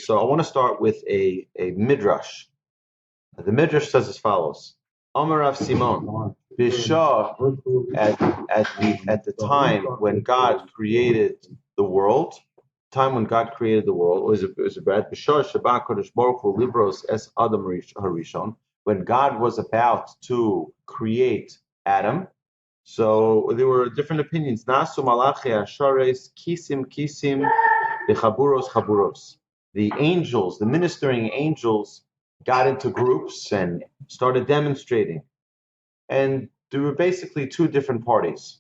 So I want to start with a midrash. The midrash says as follows: Amar Rav Simon, Bishah, at the time when God created the world, was a bad Bishah Shabbat Kodesh Baruch Hu Libros Es Adam Harishon, when God was about to create Adam. So there were different opinions. Nasu Malachi Ashares Kisim Chaburos. The angels, the ministering angels, got into groups and started demonstrating. And there were basically two different parties.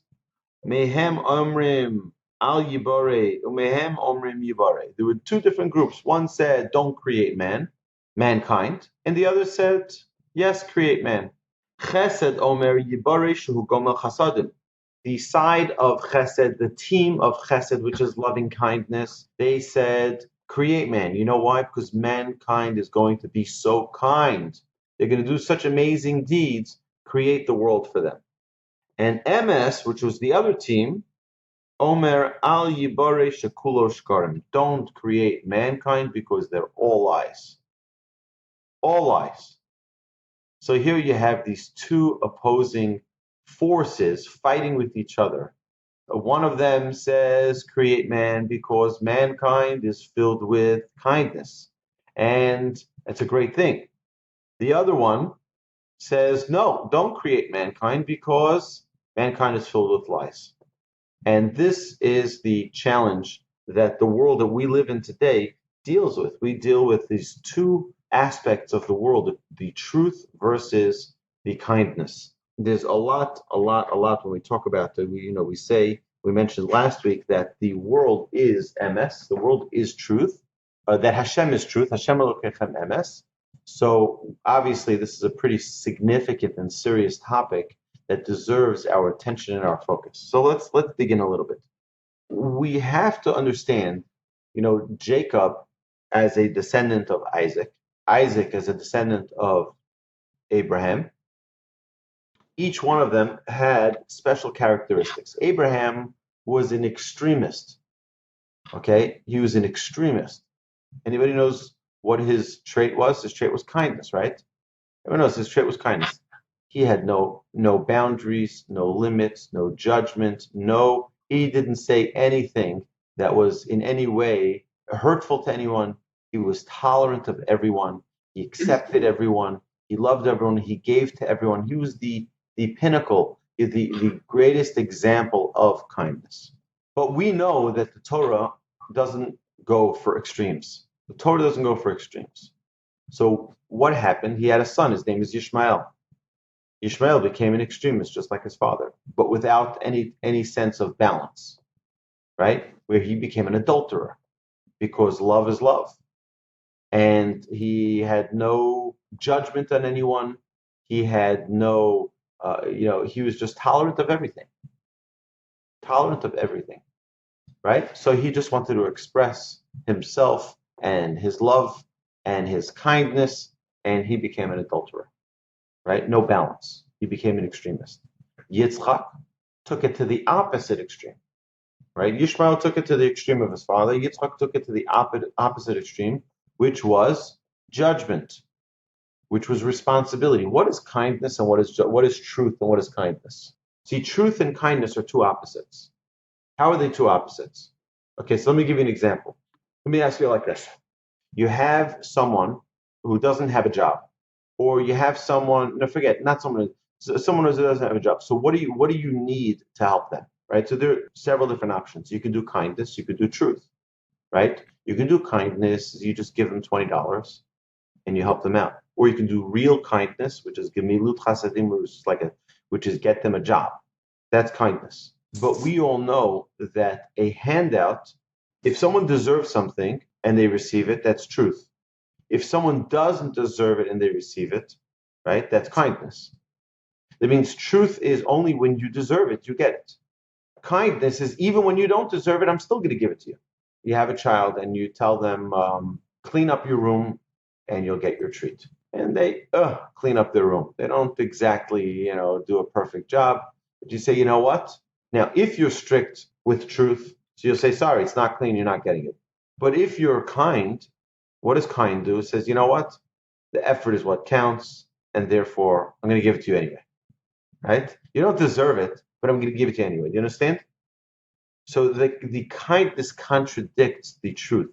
Mehem Omrim Al Yibare, Mehem Omrim Yibare. There were two different groups. One said, don't create mankind. And the other said, yes, create man. Chesed Omer Yibare Shehu Gomel Chasadim. The side of Chesed, the team of Chesed, which is loving kindness, they said, create man. You know why? Because mankind is going to be so kind. They're going to do such amazing deeds. Create the world for them. And MS, which was the other team, Omer Al Yibare Shekulo Shkarim. Don't create mankind because they're all lies. All lies. So here you have these two opposing forces fighting with each other. One of them says create man because mankind is filled with kindness, and it's a great thing. The other one says no, don't create mankind because mankind is filled with lies. And this is the challenge that the world that we live in today deals with. We deal with these two aspects of the world, the truth versus the kindness. There's a lot when we talk about it. We mentioned last week that the world is MS, the world is truth, that Hashem is truth, Hashem Elokechem MS. So obviously this is a pretty significant and serious topic that deserves our attention and our focus. So let's dig in a little bit. We have to understand, Jacob as a descendant of Isaac as a descendant of Abraham. Each one of them had special characteristics. Abraham was an extremist. Okay, he was an extremist. Anybody knows what his trait was? His trait was kindness, right? Everyone knows his trait was kindness. He had no boundaries, no limits, no judgment, he didn't say anything that was in any way hurtful to anyone. He was tolerant of everyone. He accepted everyone. He loved everyone. He gave to everyone. He was the pinnacle, the greatest example of kindness. But we know that the Torah doesn't go for extremes. The Torah doesn't go for extremes. So what happened? He had a son. His name is Yishmael. Yishmael became an extremist, just like his father, but without any sense of balance, right? Where he became an adulterer, because love is love. And he had no judgment on anyone. He had no, he was just tolerant of everything. Right? So he just wanted to express himself and his love and his kindness, and he became an adulterer. Right? No balance. He became an extremist. Yitzchak took it to the opposite extreme. Right? Yishmael took it to the extreme of his father. Yitzchak took it to the opposite extreme, which was judgment, which was responsibility. What is kindness and what is truth and what is kindness? See, truth and kindness are two opposites. How are they two opposites? Okay, so let me give you an example. Let me ask you like this. You have someone who doesn't have a job, or you have someone, someone who doesn't have a job. So what do you need to help them, right? So there are several different options. You can do kindness, you could do truth, right? You can do kindness, you just give them $20 and you help them out. Or you can do real kindness, which is gemilut chasadim, which is get them a job. That's kindness. But we all know that a handout, if someone deserves something and they receive it, that's truth. If someone doesn't deserve it and they receive it, right, that's kindness. That means truth is only when you deserve it, you get it. Kindness is even when you don't deserve it, I'm still going to give it to you. You have a child and you tell them, clean up your room and you'll get your treat. And they clean up their room. They don't exactly, do a perfect job. But you say, you know what? Now, if you're strict with truth, so you'll say, sorry, it's not clean, you're not getting it. But if you're kind, What does Cain do? It says, you know what? The effort is what counts, and therefore I'm going to give it to you anyway. Right? You don't deserve it, but I'm going to give it to you anyway. Do you understand? So the kindness contradicts the truth.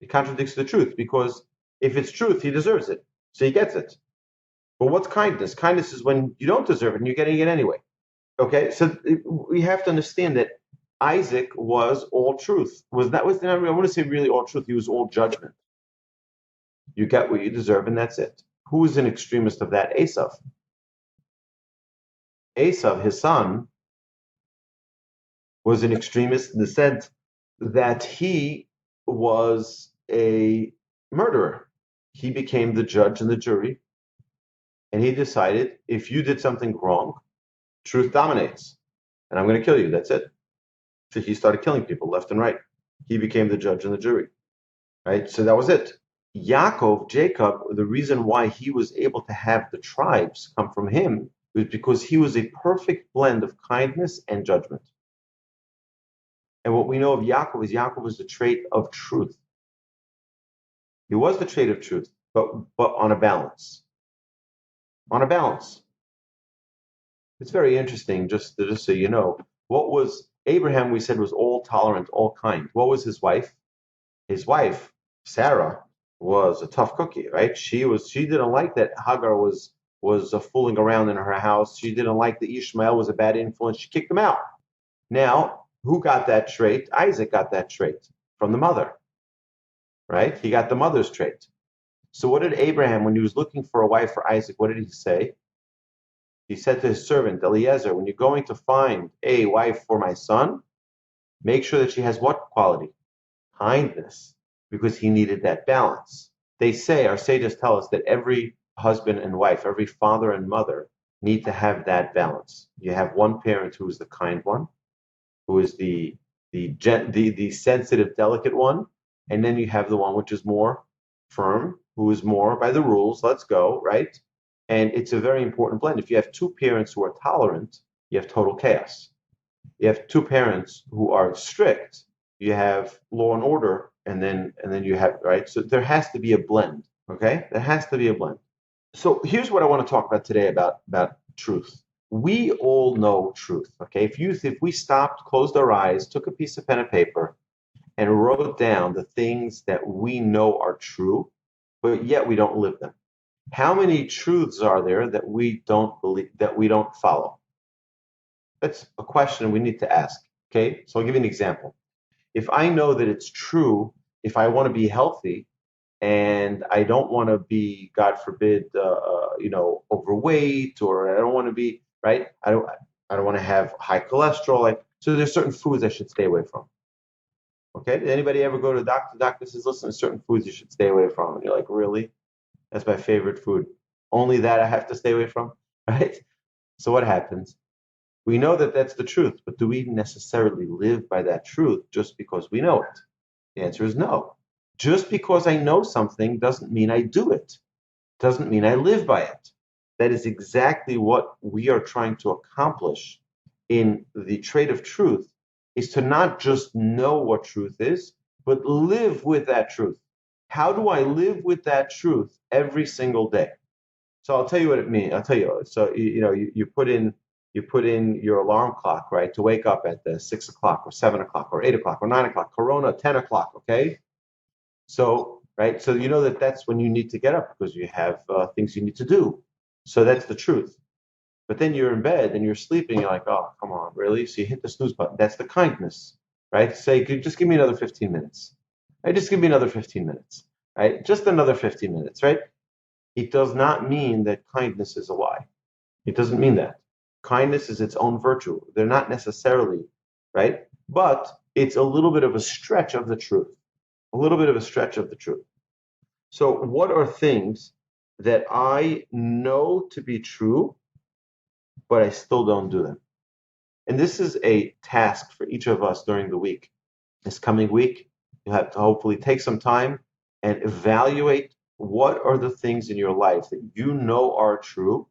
It contradicts the truth because if it's truth, he deserves it, so he gets it. But what's kindness? Kindness is when you don't deserve it and you're getting it anyway. Okay, so we have to understand that Isaac was all truth. I want to say really all truth. He was all judgment. You get what you deserve, and that's it. Who is an extremist of that? Esav. Esav, his son, was an extremist in the sense that he was a murderer. He became the judge and the jury, and he decided if you did something wrong, truth dominates, and I'm going to kill you. That's it. So he started killing people left and right. He became the judge and the jury, right? So that was it. Yaakov, Jacob, the reason why he was able to have the tribes come from him was because he was a perfect blend of kindness and judgment. And what we know of Yaakov was the trait of truth. He was the trait of truth, but on a balance. On a balance. It's very interesting, just so you know. What was Abraham, we said, was all tolerant, all kind. What was his wife? His wife, Sarah, was a tough cookie, right? She didn't like that Hagar was fooling around in her house. She didn't like that Ishmael was a bad influence. She kicked him out. Now, who got that trait? Isaac got that trait from the mother, right? He got the mother's trait. So what did Abraham, when he was looking for a wife for Isaac, what did he say? He said to his servant, Eliezer, when you're going to find a wife for my son, make sure that she has what quality? Kindness, because he needed that balance. They say, our sages tell us that every husband and wife, every father and mother need to have that balance. You have one parent who is the kind one, who is the sensitive, delicate one, and then you have the one which is more firm, who is more by the rules, let's go, right? And it's a very important blend. If you have two parents who are tolerant, you have total chaos. You have two parents who are strict, you have law and order, and then you have, right? So there has to be a blend, okay? There has to be a blend. So here's what I want to talk about today about truth. We all know truth, okay? If we stopped, closed our eyes, took a piece of pen and paper, and wrote down the things that we know are true, but yet we don't live them. How many truths are there that we don't believe, that we don't follow? That's a question we need to ask, okay? So I'll give you an example. If I know that it's true, if I want to be healthy and I don't want to be, God forbid, overweight, or I don't want to be, right? I don't want to have high cholesterol. So there's certain foods I should stay away from. Okay? Did anybody ever go to the doctor? The doctor says, listen, there's certain foods you should stay away from. And you're like, really? That's my favorite food. Only that I have to stay away from, right? So what happens? We know that that's the truth, but do we necessarily live by that truth just because we know it? The answer is no. Just because I know something doesn't mean I do it. Doesn't mean I live by it. That is exactly what we are trying to accomplish in the trait of truth, is to not just know what truth is, but live with that truth. How do I live with that truth every single day? So I'll tell you what it means. I'll tell you. So you put in your alarm clock, right, to wake up at the 6 o'clock or 7 o'clock or 8 o'clock or 9 o'clock. Corona 10 o'clock. Okay. So right. So you know that's when you need to get up because you have things you need to do. So that's the truth. But then you're in bed and you're sleeping. You're like, oh, come on, really? So you hit the snooze button. That's the kindness, right? Say, just give me another 15 minutes. Right? Just give me another 15 minutes. Right? Just another 15 minutes, right? It does not mean that kindness is a lie. It doesn't mean that. Kindness is its own virtue. They're not necessarily, right? But it's a little bit of a stretch of the truth. A little bit of a stretch of the truth. So what are things that I know to be true, but I still don't do them? And this is a task for each of us during the week. This coming week, you have to hopefully take some time and evaluate what are the things in your life that you know are true,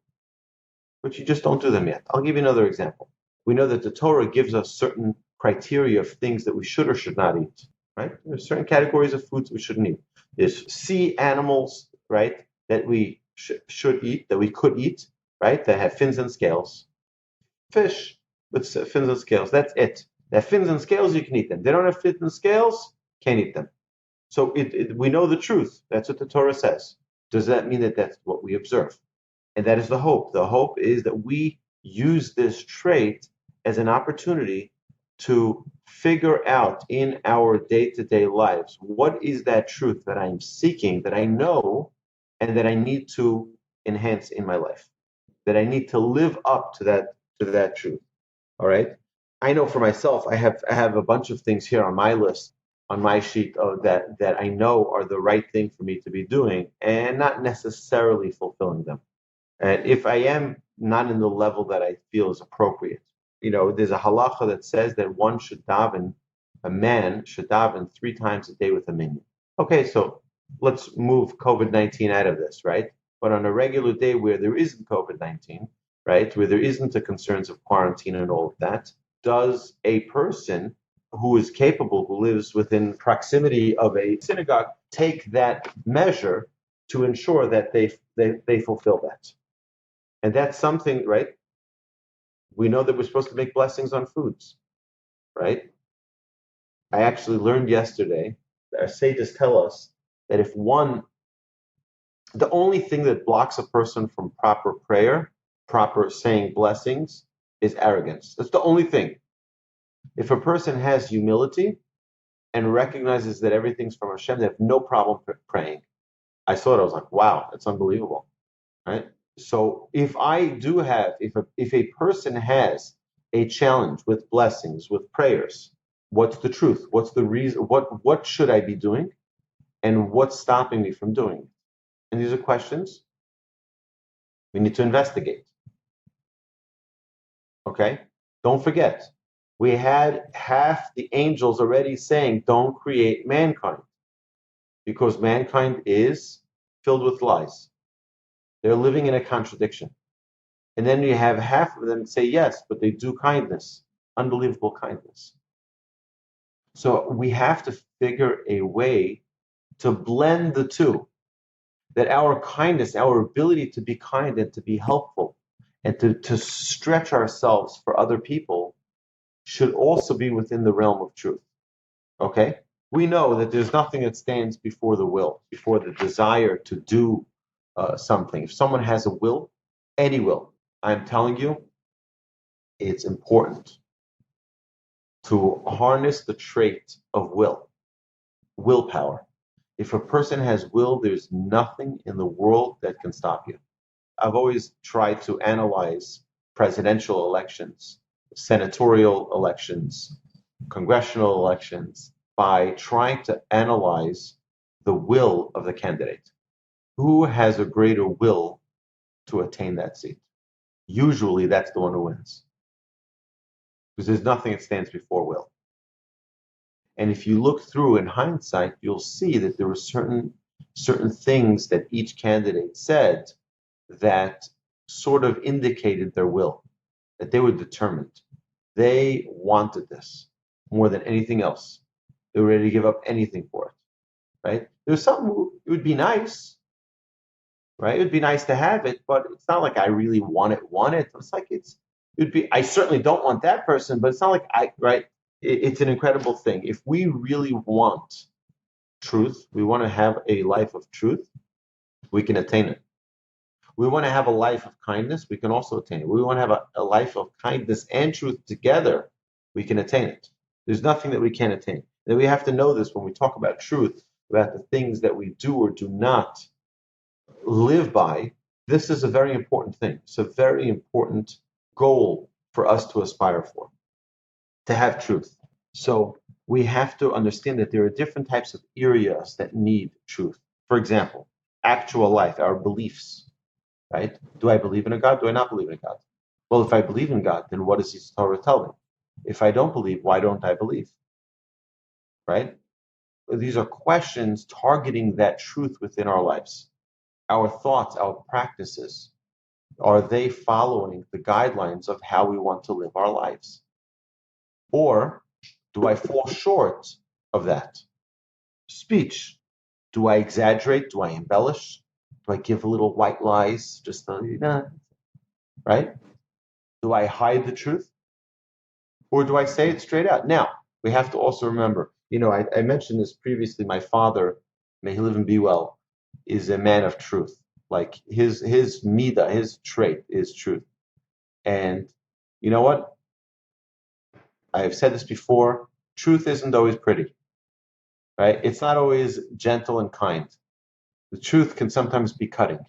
but you just don't do them yet. I'll give you another example. We know that the Torah gives us certain criteria of things that we should or should not eat, right? There's certain categories of foods we shouldn't eat. There's sea animals, right, that we should eat, that we could eat, right, that have fins and scales. Fish with fins and scales, that's it. They have fins and scales, you can eat them. They don't have fins and scales, can't eat them. So we know the truth. That's what the Torah says. Does that mean that that's what we observe? And that is the hope. The hope is that we use this trait as an opportunity to figure out in our day-to-day lives, what is that truth that I'm seeking, that I know, and that I need to enhance in my life, that I need to live up to that truth. All right. I know for myself, I have a bunch of things here on my list, on my sheet of that I know are the right thing for me to be doing, and not necessarily fulfilling them. And if I am not in the level that I feel is appropriate, there's a halacha that says that a man should daven 3 times a day with a minyan. Okay, so let's move COVID-19 out of this, right? But on a regular day where there isn't COVID-19, right, where there isn't the concerns of quarantine and all of that, does a person who is capable, who lives within proximity of a synagogue, take that measure to ensure that they fulfill that? And that's something, right? We know that we're supposed to make blessings on foods, right? I actually learned yesterday, our sages tell us that the only thing that blocks a person from proper prayer, proper saying blessings, is arrogance. That's the only thing. If a person has humility and recognizes that everything's from Hashem, they have no problem praying. I saw it, I was like, wow, that's unbelievable, right? So if a person has a challenge with blessings, with prayers, what's the truth? What's the reason? What should I be doing? And what's stopping me from doing it? And these are questions we need to investigate. Okay? Don't forget, we had half the angels already saying, don't create mankind, because mankind is filled with lies. They're living in a contradiction. And then you have half of them say yes, but they do kindness, unbelievable kindness. So we have to figure a way to blend the two, that our kindness, our ability to be kind and to be helpful and to stretch ourselves for other people should also be within the realm of truth. Okay? We know that there's nothing that stands before the will, before the desire to do something. If someone has a will, any will, I'm telling you, it's important to harness the trait of willpower. If a person has will, there's nothing in the world that can stop you. I've always tried to analyze presidential elections, senatorial elections, congressional elections by trying to analyze the will of the candidate. Who has a greater will to attain that seat? Usually that's the one who wins, because there's nothing that stands before will. And if you look through in hindsight, you'll see that there were certain things that each candidate said that sort of indicated their will, that they were determined. They wanted this more than anything else. They were ready to give up anything for it, right? There's something, it would be nice, right? It would be nice to have it, but it's not like I really want it. It's like I certainly don't want that person, but it's not like right? It's an incredible thing. If we really want truth, we want to have a life of truth, we can attain it. We want to have a life of kindness, we can also attain it. We want to have a life of kindness and truth together, we can attain it. There's nothing that we can't attain. And we have to know this when we talk about truth, about the things that we do or do not live by. This is a very important thing. It's a very important goal for us to aspire for, to have truth. So we have to understand that there are different types of areas that need truth. For example, actual life, our beliefs, right? Do I believe in a God? Do I not believe in a God? Well, if I believe in God, then what does His Torah tell me? If I don't believe, why don't I believe? Right? These are questions targeting that truth within our lives. Our thoughts, our practices, are they following the guidelines of how we want to live our lives? Or do I fall short of that? Speech. Do I exaggerate? Do I embellish? Do I give little white lies? Right? Do I hide the truth? Or do I say it straight out? Now, we have to also remember, I mentioned this previously. My father, may he live and be well, is a man of truth. Like his midah, his trait is truth. And you know what? I have said this before. Truth isn't always pretty, right? It's not always gentle and kind. The truth can sometimes be cutting.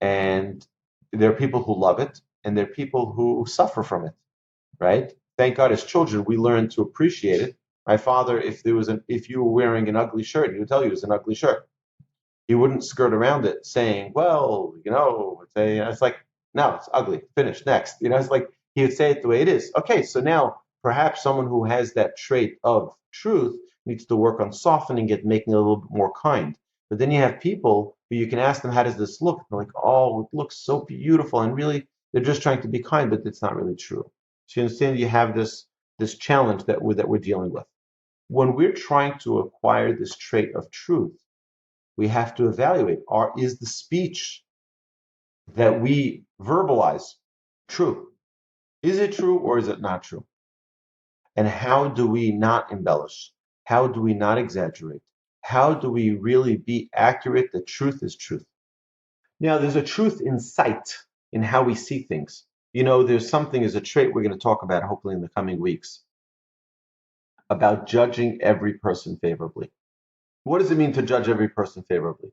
And there are people who love it, and there are people who suffer from it, right? Thank God, as children, we learn to appreciate it. My father, if you were wearing an ugly shirt, he would tell you it was an ugly shirt. He wouldn't skirt around it, saying, "Well, it's like, no, it's ugly. Finish next." It's like he would say it the way it is. Okay, so now perhaps someone who has that trait of truth needs to work on softening it, making it a little bit more kind. But then you have people who you can ask them, "How does this look?" They're like, "Oh, it looks so beautiful," and really, they're just trying to be kind, but it's not really true. So you understand, you have this challenge that we're dealing with. When we're trying to acquire this trait of truth, we have to evaluate, is the speech that we verbalize true? Is it true or is it not true? And how do we not embellish? How do we not exaggerate? How do we really be accurate that truth is truth? Now, there's a truth in sight, in how we see things. There's something as a trait we're going to talk about, hopefully in the coming weeks, about judging every person favorably. What does it mean to judge every person favorably?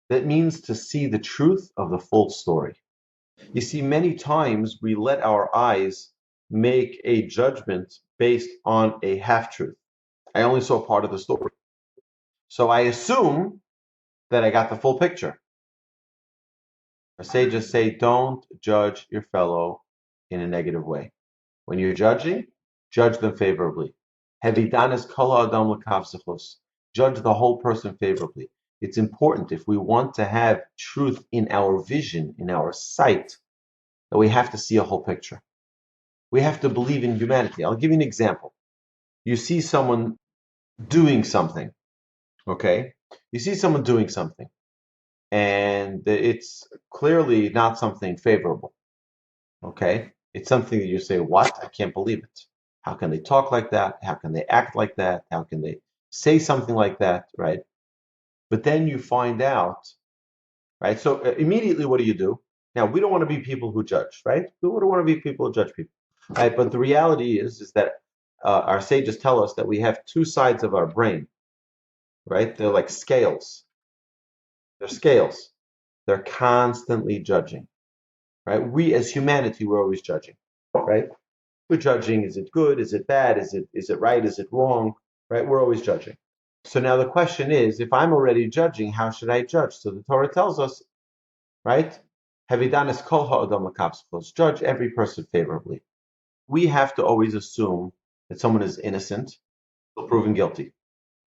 That means to see the truth of the full story. You see, many times we let our eyes make a judgment based on a half-truth. I only saw part of the story. So I assume that I got the full picture. Our sages say, don't judge your fellow in a negative way. When you're judging, judge them favorably. Hevidanis kol adam l'kavsachos. Judge the whole person favorably. It's important, if we want to have truth in our vision, in our sight, that we have to see a whole picture. We have to believe in humanity. I'll give you an example. You see someone doing something, okay? You see someone doing something, and it's clearly not something favorable, okay? It's something that you say, what? I can't believe it. How can they talk like that? How can they act like that? How can they say something like that, right? But then you find out, right? So immediately, what do? Now, we don't want to be people who judge, right? We don't want to be people who judge people, right? But the reality is that our sages tell us that we have two sides of our brain, right? They're like scales. They're scales. They're constantly judging, right? We as humanity, we're always judging, right? We're judging, is it good? Is it bad? Is it right? Is it wrong? Right? We're always judging. So now the question is, if I'm already judging, how should I judge? So the Torah tells us, right? Havidanis kol ha'adam l'kavsachos. Judge every person favorably. We have to always assume that someone is innocent until proven guilty.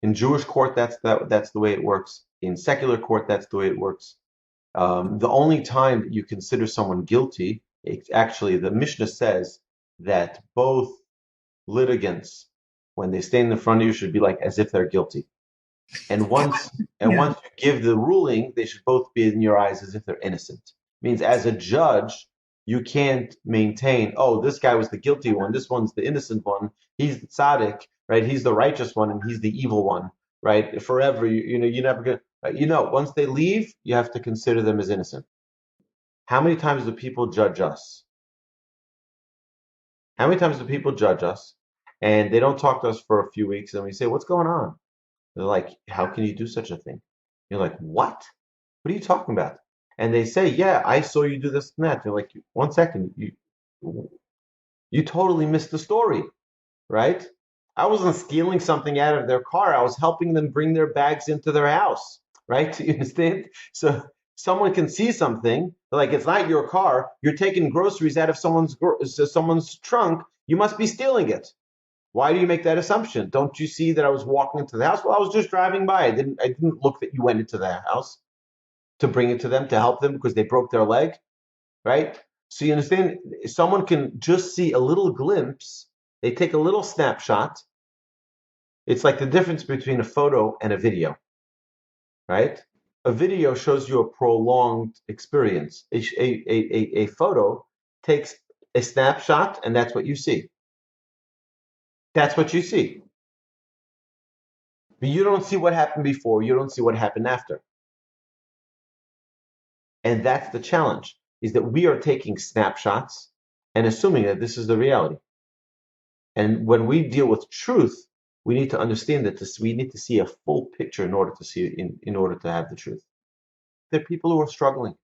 In Jewish court, that's the way it works. In secular court, that's the way it works. The only time that you consider someone guilty, actually, the Mishnah says that both litigants, when they stand in front of you, should be like as if they're guilty. And once you give the ruling, they should both be in your eyes as if they're innocent. Means as a judge, you can't maintain, oh, this guy was the guilty one, this one's the innocent one, he's the tzaddik, right? He's the righteous one, and he's the evil one, right? Forever, you never get. Once they leave, you have to consider them as innocent. How many times do people judge us? How many times do people judge us, and they don't talk to us for a few weeks, and we say, what's going on? They're like, how can you do such a thing? You're like, what? What are you talking about? And they say, yeah, I saw you do this and that. You're like, 1 second, you totally missed the story, right? I wasn't stealing something out of their car. I was helping them bring their bags into their house, right? You understand? So someone can see something, like it's not your car. You're taking groceries out of someone's trunk. You must be stealing it. Why do you make that assumption? Don't you see that I was walking into the house? Well, I was just driving by. I didn't look that you went into the house to bring it to them, to help them because they broke their leg, right? So you understand, someone can just see a little glimpse. They take a little snapshot. It's like the difference between a photo and a video. right? A video shows you a prolonged experience. A photo takes a snapshot, and that's what you see. That's what you see. But you don't see what happened before. You don't see what happened after. And that's the challenge, is that we are taking snapshots and assuming that this is the reality. And when we deal with truth, we need to understand that we need to see a full picture in order to see in order to have the truth. There are people who are struggling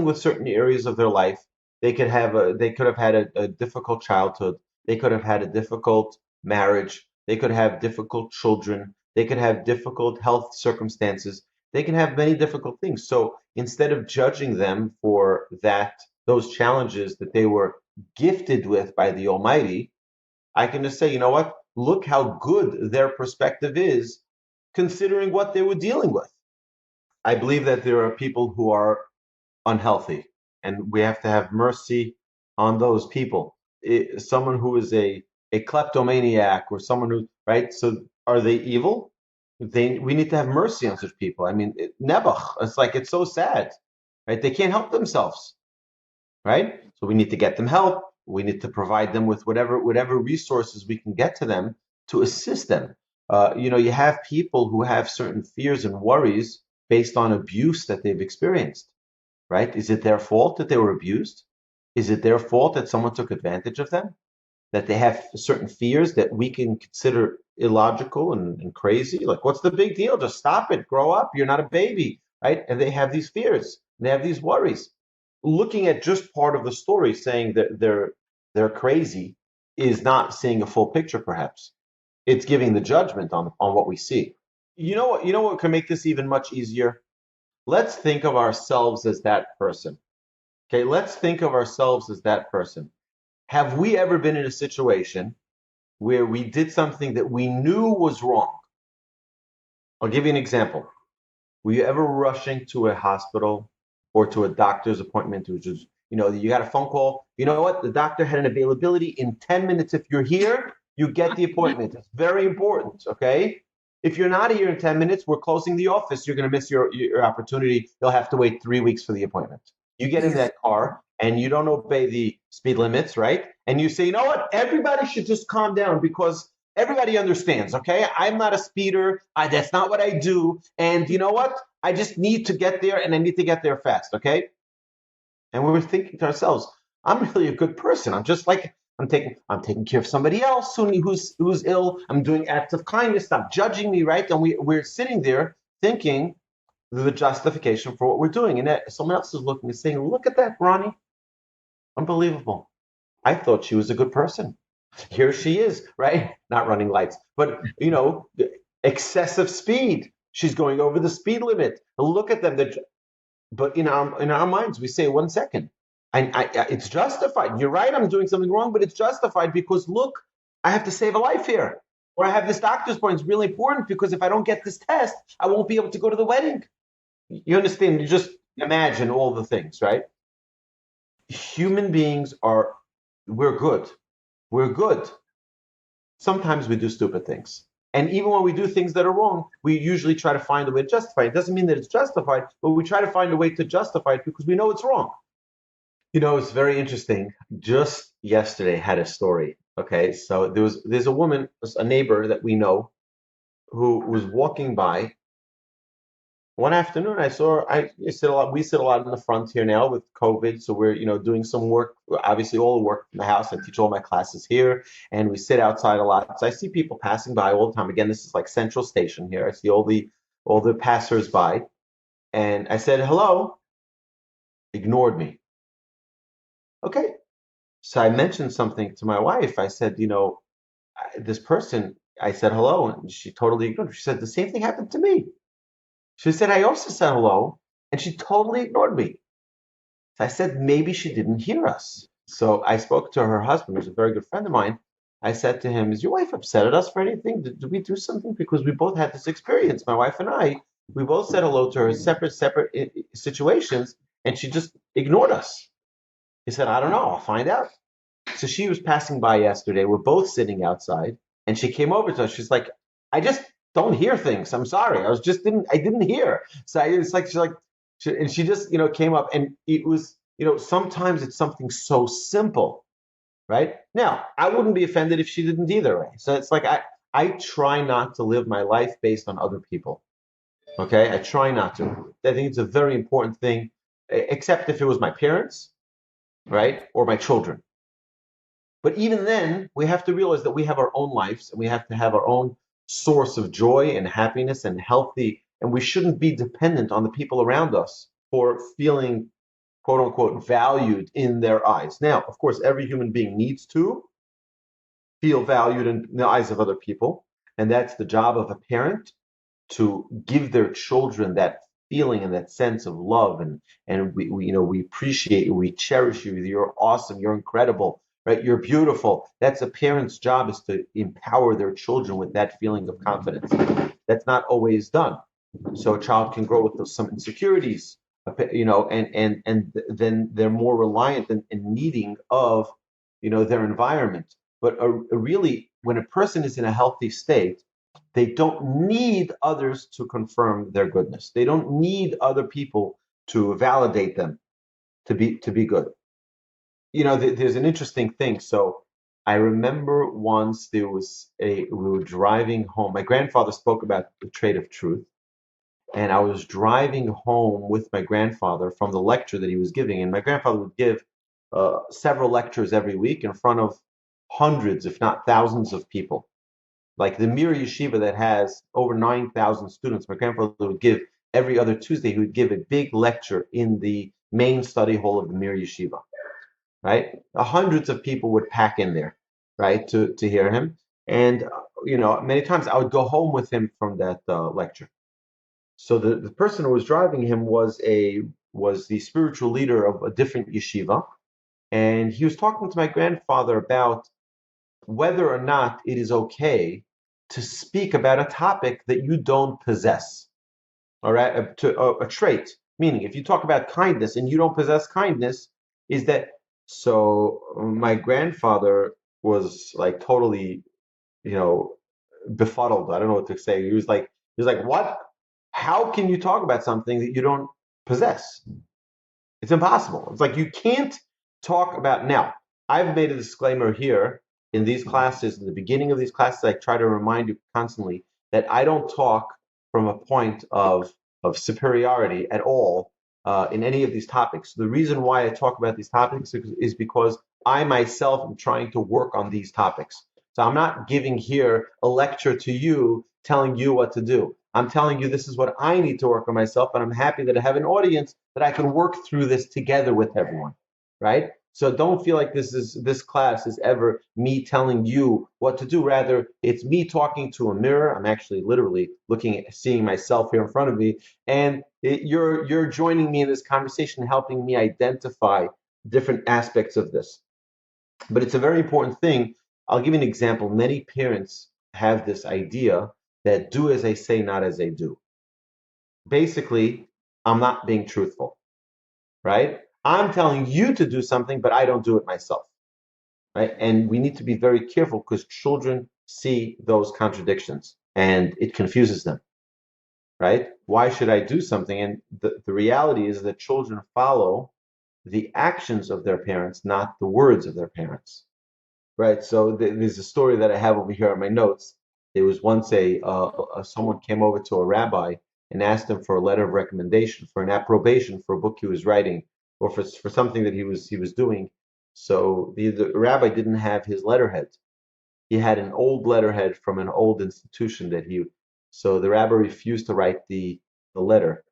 with certain areas of their life. They could have had a difficult childhood. They could have had a difficult marriage. They could have difficult children. They could have difficult health circumstances. They can have many difficult things. So instead of judging them for those challenges that they were gifted with by the Almighty, I can just say, you know what? Look how good their perspective is, considering what they were dealing with. I believe that there are people who are unhealthy, and we have to have mercy on those people. Someone who is a kleptomaniac or someone who, right? So are they evil? We need to have mercy on such people. I mean, nebuch. It's like it's so sad, right? They can't help themselves, right? So we need to get them help. We need to provide them with whatever resources we can get to them to assist them. You have people who have certain fears and worries based on abuse that they've experienced, right? Is it their fault that they were abused? Is it their fault that someone took advantage of them? That they have certain fears that we can consider illogical and crazy? Like, what's the big deal? Just stop it, grow up. You're not a baby, right? And they have these fears, they have these worries. Looking at just part of the story, saying that they're crazy, is not seeing a full picture. Perhaps it's giving the judgment on what we see. You know what can make this even much easier? Let's think of ourselves as that person. Okay, let's think of ourselves as that person. Have we ever been in a situation where we did something that we knew was wrong? I'll give you an example. Were you ever rushing to a hospital or to a doctor's appointment, which is, you got a phone call? You know what? The doctor had an availability in 10 minutes. If you're here, you get the appointment. It's very important, okay? If you're not here in 10 minutes, we're closing the office. You're going to miss your opportunity. You'll have to wait 3 weeks for the appointment. You get in Yes. that car and you don't obey the speed limits, right? And you say, you know what? Everybody should just calm down because everybody understands, okay? I'm not a speeder. That's not what I do. And you know what? I just need to get there and I need to get there fast, okay? And we were thinking to ourselves, I'm really a good person. I'm taking care of somebody else who's ill. I'm doing acts of kindness. Stop judging me, right? And we're sitting there thinking the justification for what we're doing. And someone else is looking and saying, look at that, Ronnie. Unbelievable. I thought she was a good person. Here she is, right? Not running lights, but excessive speed. She's going over the speed limit. Look at them. But in our minds, we say, 1 second. It's justified. You're right. I'm doing something wrong, but it's justified because look, I have to save a life here. Or I have this doctor's appointment. It's really important because if I don't get this test, I won't be able to go to the wedding. You understand? You just imagine all the things, right? Human beings we're good. We're good. Sometimes we do stupid things. And even when we do things that are wrong, we usually try to find a way to justify it. It doesn't mean that it's justified, but we try to find a way to justify it because we know it's wrong. It's very interesting. Just yesterday had a story. Okay, so there's a woman, a neighbor that we know, who was walking by one afternoon. We sit a lot in the front here now with COVID, so we're doing some work, obviously all the work from the house. I teach all my classes here, and we sit outside a lot. So I see people passing by all the time. Again, this is like Central Station here. I see all the passers by, and I said hello. Ignored me. Okay, so I mentioned something to my wife. I said, this person. I said hello, and she totally ignored me. She said the same thing happened to me. She said, I also said hello, and she totally ignored me. So I said, maybe she didn't hear us. So I spoke to her husband, who's a very good friend of mine. I said to him, is your wife upset at us for anything? Did we do something? Because we both had this experience. My wife and I, we both said hello to her in separate situations, and she just ignored us. He said, I don't know. I'll find out. So she was passing by yesterday. We're both sitting outside, and she came over to us. She's like, I just don't hear things. I'm sorry. I didn't hear. So it's like, and she just, came up, and it was, sometimes it's something so simple, right? Now, I wouldn't be offended if she didn't either way. So it's like, I try not to live my life based on other people. Okay. I try not to. I think it's a very important thing, except if it was my parents, right? Or my children. But even then, we have to realize that we have our own lives, and we have to have our own source of joy and happiness and healthy, and we shouldn't be dependent on the people around us for feeling, quote unquote, valued in their eyes. Now, of course, every human being needs to feel valued in the eyes of other people, and that's the job of a parent, to give their children that feeling and that sense of love, and we appreciate you, we cherish you, you're awesome, you're incredible, right? You're beautiful. That's a parent's job, is to empower their children with that feeling of confidence. That's not always done. So a child can grow with some insecurities, and then they're more reliant and needing of their environment. But really, when a person is in a healthy state, they don't need others to confirm their goodness. They don't need other people to validate them to be good. There's an interesting thing. So I remember once we were driving home. My grandfather spoke about the trait of truth, and I was driving home with my grandfather from the lecture that he was giving. And my grandfather would give several lectures every week in front of hundreds, if not thousands, of people. Like the Mir Yeshiva that has over 9,000 students, my grandfather would give every other Tuesday. He would give a big lecture in the main study hall of the Mir Yeshiva, right? Hundreds of people would pack in there, right, to hear him. And many times I would go home with him from that lecture. So the person who was driving him was the spiritual leader of a different yeshiva, and he was talking to my grandfather about whether or not it is okay to speak about a topic that you don't possess. All right, a trait. Meaning, if you talk about kindness and you don't possess kindness, is that so? My grandfather was like totally, you know, befuddled. I don't know what to say. He was like, what? How can you talk about something that you don't possess? It's impossible. It's like you can't talk about. Now, I've made a disclaimer here in these classes, in the beginning of these classes, I try to remind you constantly that I don't talk from a point of superiority at all in any of these topics. The reason why I talk about these topics is because I myself am trying to work on these topics. So I'm not giving here a lecture to you telling you what to do. I'm telling you this is what I need to work on myself, and I'm happy that I have an audience that I can work through this together with everyone, right? So don't feel like this class is ever me telling you what to do. Rather, it's me talking to a mirror. I'm actually literally seeing myself here in front of me, and you're joining me in this conversation, helping me identify different aspects of this. But it's a very important thing. I'll give you an example. Many parents have this idea that do as I say, not as I do. Basically, I'm not being truthful, right? I'm telling you to do something, but I don't do it myself, right? And we need to be very careful because children see those contradictions and it confuses them, right? Why should I do something? And the reality is that children follow the actions of their parents, not the words of their parents, right? So there's a story that I have over here on my notes. There was once someone came over to a rabbi and asked him for a letter of recommendation, for an approbation for a book he was writing, or for something that he was doing. So the rabbi didn't have his letterhead. He had an old letterhead from an old institution so the rabbi refused to write the letter.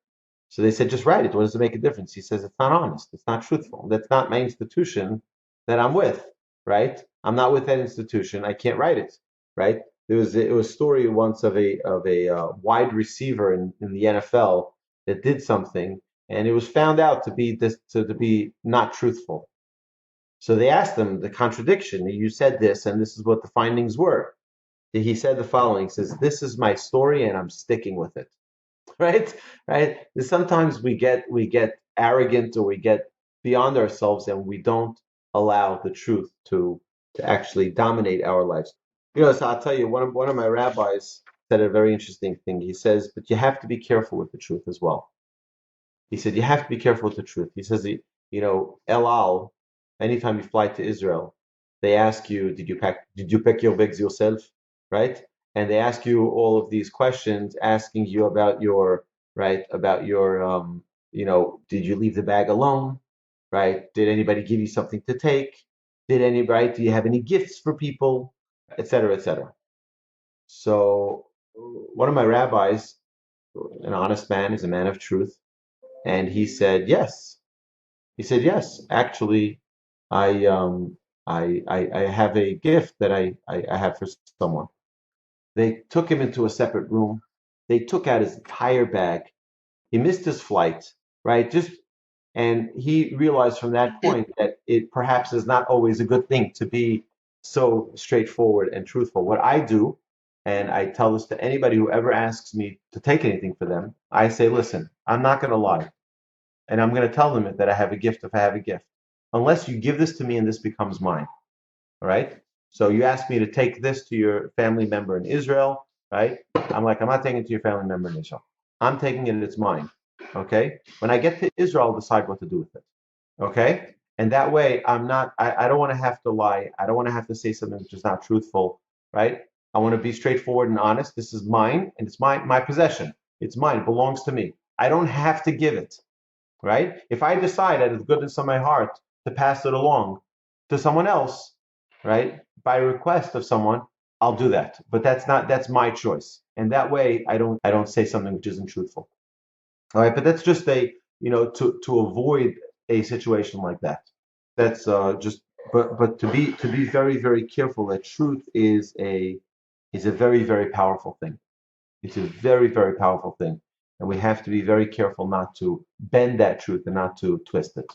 So they said, just write it. What does it make a difference? He says, it's not honest. It's not truthful. That's not my institution that I'm with, right? I'm not with that institution. I can't write it, right? It was a story once of a wide receiver in the NFL that did something, and it was found out to be not truthful. So they asked him the contradiction. You said this, and this is what the findings were. He said the following. He says, "This is my story, and I'm sticking with it." Right? Right? Sometimes we get arrogant, or we get beyond ourselves, and we don't allow the truth to actually dominate our lives. So I'll tell you, one of my rabbis, said a very interesting thing. He says, but you have to be careful with the truth as well. He said, you have to be careful with the truth. He says, El Al, anytime you fly to Israel, they ask you, did you pack your bags yourself? Right? And they ask you all of these questions, asking you about did you leave the bag alone? Right? Did anybody give you something to take? Do you have any gifts for people? Et cetera, et cetera. So one of my rabbis, an honest man, is a man of truth, and he said yes. He said yes. Actually, I have a gift that I have for someone. They took him into a separate room. They took out his entire bag. He missed his flight, right? And he realized from that point that it perhaps is not always a good thing to be so straightforward and truthful. What I do, and I tell this to anybody who ever asks me to take anything for them, I say, listen, I'm not going to lie. And I'm going to tell them that I have a gift if I have a gift. Unless you give this to me and this becomes mine. All right? So you ask me to take this to your family member in Israel, right? I'm like, I'm not taking it to your family member in Israel. I'm taking it, it's mine. Okay? When I get to Israel, I'll decide what to do with it. Okay? And that way I don't want to have to lie. I don't want to have to say something which is not truthful, right? I want to be straightforward and honest. This is mine and it's my possession. It's mine, it belongs to me. I don't have to give it. Right? If I decide out of the goodness of my heart to pass it along to someone else, right, by request of someone, I'll do that. But that's my choice. And that way I don't say something which isn't truthful. All right, but that's just to avoid a situation like that. That's just but to be very, very careful that truth is a very, very powerful thing. It's a very, very powerful thing. And we have to be very careful not to bend that truth and not to twist it.